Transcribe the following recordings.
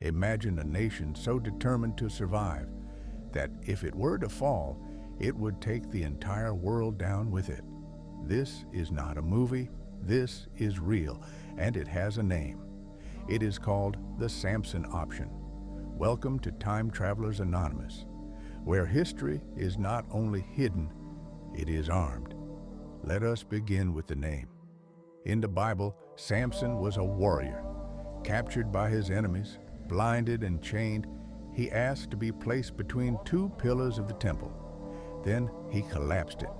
Imagine a nation so determined to survive that if it were to fall, it would take the entire world down with it. This is not a movie, this is real, and it has a name. It is called the Samson Option. Welcome to Time Travelers Anonymous, where history is not only hidden, it is armed. Let us begin with the name. In the Bible, Samson was a warrior. Captured by his enemies, blinded and chained, he asked to be placed between two pillars of the temple. Then he collapsed it,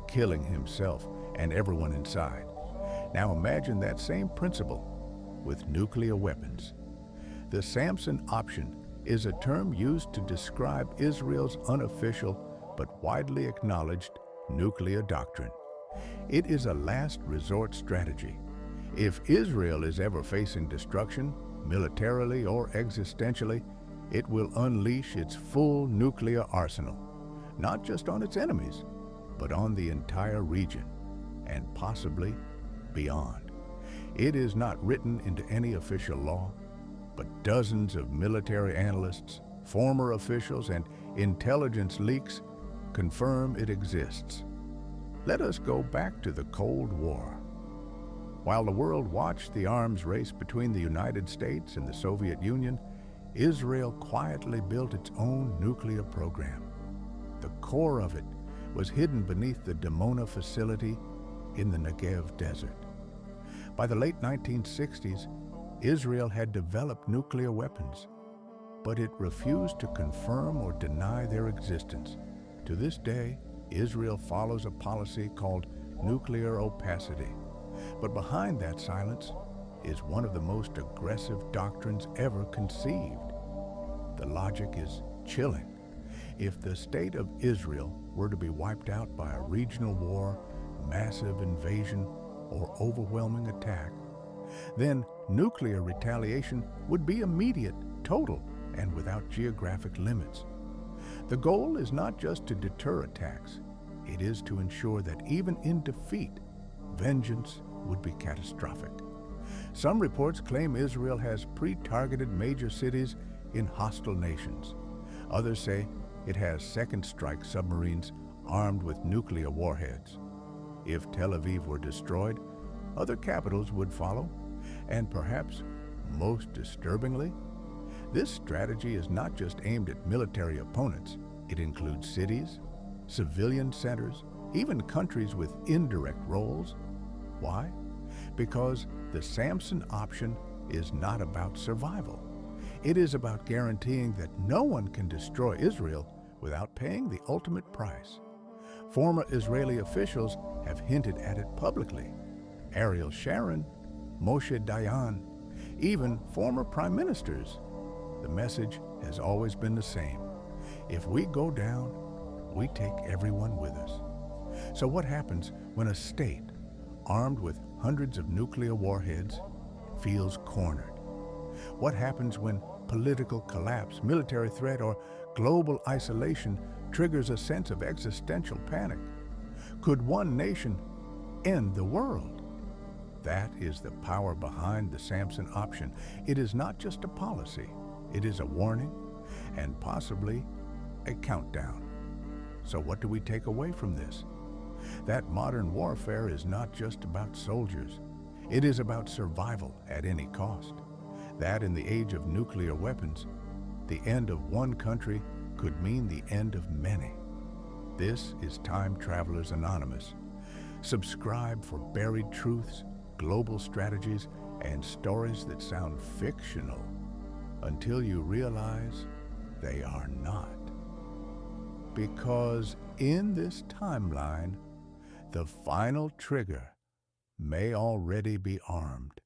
killing himself and everyone inside. Now imagine that same principle with nuclear weapons. The Samson Option is a term used to describe Israel's unofficial but widely acknowledged nuclear doctrine. It is a last resort strategy. If Israel is ever facing destruction, militarily or existentially, it will unleash its full nuclear arsenal, not just on its enemies, but on the entire region, and possibly beyond. It is not written into any official law, but dozens of military analysts, former officials, and intelligence leaks confirm it exists. Let us go back to the Cold War. While the world watched the arms race between the United States and the Soviet Union, Israel quietly built its own nuclear program. The core of it was hidden beneath the Dimona facility in the Negev desert. By the late 1960s, Israel had developed nuclear weapons, but it refused to confirm or deny their existence. To this day, Israel follows a policy called nuclear opacity. But behind that silence is one of the most aggressive doctrines ever conceived. The logic is chilling. If the state of Israel were to be wiped out by a regional war, massive invasion, or overwhelming attack, then nuclear retaliation would be immediate, total, and without geographic limits. The goal is not just to deter attacks, it is to ensure that even in defeat, vengeance would be catastrophic. Some reports claim Israel has pre-targeted major cities in hostile nations. Others say it has second strike submarines armed with nuclear warheads. If Tel Aviv were destroyed, other capitals would follow, and perhaps most disturbingly, this strategy is not just aimed at military opponents. It includes cities, civilian centers, even countries with indirect roles. Why? Because the Samson Option is not about survival. It is about guaranteeing that no one can destroy Israel without paying the ultimate price. Former Israeli officials have hinted at it publicly. Ariel Sharon, Moshe Dayan, even former prime ministers. The message has always been the same. If we go down, we take everyone with us. So what happens when a state, armed with hundreds of nuclear warheads, feels cornered? What happens when political collapse, military threat, or global isolation triggers a sense of existential panic? Could one nation end the world? That is the power behind the Samson Option. It is not just a policy, it is a warning and possibly a countdown. So what do we take away from this? That modern warfare is not just about soldiers. It is about survival at any cost. That in the age of nuclear weapons, the end of one country could mean the end of many. This is Time Travelers Anonymous. Subscribe for buried truths, global strategies, and stories that sound fictional until you realize they are not. Because in this timeline, the final trigger may already be armed.